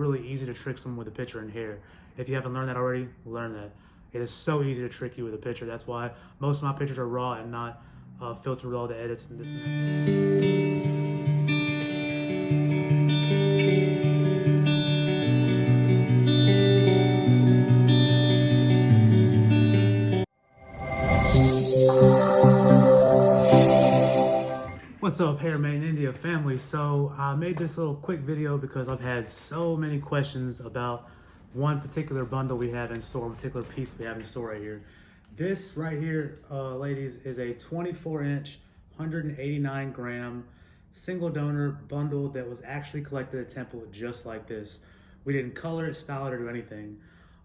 really easy to trick someone with a picture and hair. If you haven't learned that already, learn that. It is so easy to trick you with a picture. That's why most of my pictures are raw and not filtered with all the edits and this and that. What's up, Hair Maiden India family? So I made this little quick video because I've had so many questions about one particular bundle we have in store, one particular piece we have in store right here. This right here, ladies, is a 24-inch, 189-gram single donor bundle that was actually collected at Temple just like this. We didn't color it, style it, or do anything.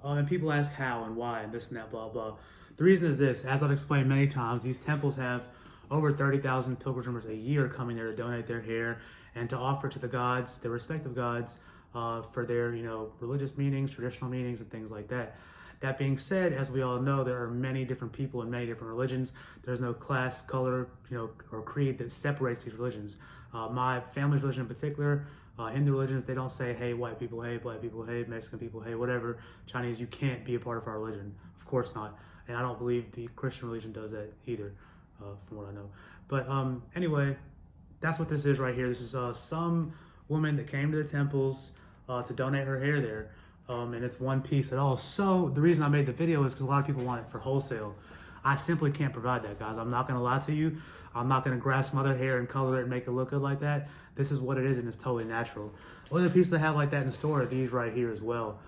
And people ask how and why and this and that, blah, blah. The reason is this: as I've explained many times, these temples have over 30,000 pilgrims a year coming there to donate their hair and to offer to the gods, their respective gods, for their, religious meetings, traditional meetings, and things like that. That being said, as we all know, there are many different people in many different religions. There's no class, color, or creed that separates these religions. My family's religion in particular, Hindu religions, they don't say, hey, white people, hey, black people, hey, Mexican people, hey, whatever. Chinese, you can't be a part of our religion. Of course not. And I don't believe the Christian religion does that either. From what I know. But anyway, that's what this is right here. This is some woman that came to the temples to donate her hair there. And it's one piece at all. So the reason I made the video is because a lot of people want it for wholesale. I simply can't provide that, guys. I'm not going to lie to you. I'm not going to grab some other hair and color it and make it look good like that. This is what it is, and it's totally natural. Other pieces I have like that in store are these right here as well.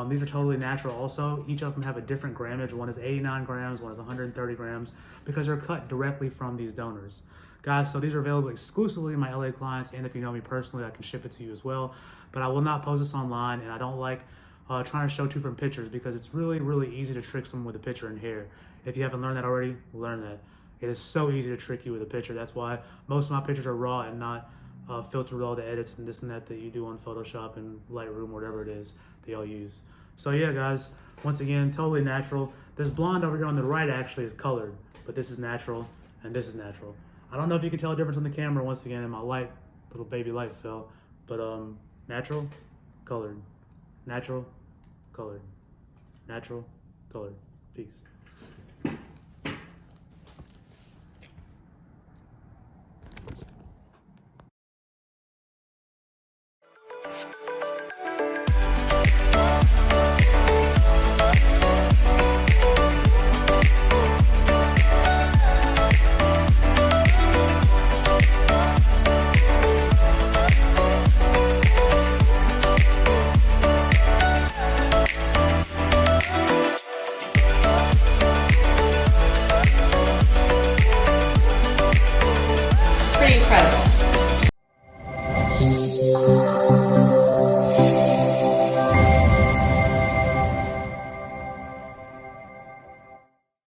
These are totally natural also. Each of them have a different grammage. One is 89 grams, one is 130 grams, because they're cut directly from these donors. Guys, so these are available exclusively to my LA clients, and if you know me personally, I can ship it to you as well. But I will not post this online, and I don't like trying to show two different pictures because it's really, really easy to trick someone with a picture and hair. If you haven't learned that already, learn that. It is so easy to trick you with a picture. That's why most of my pictures are raw and not filtered with all the edits and this and that you do on Photoshop and Lightroom, whatever it is they all use. So yeah, guys, once again, totally natural. This blonde over here on the right actually is colored, but this is natural and this is natural. I don't know if you can tell the difference on the camera once again, and my light, little baby light fell, but natural, colored, natural, colored, natural, colored. Peace. Pretty incredible.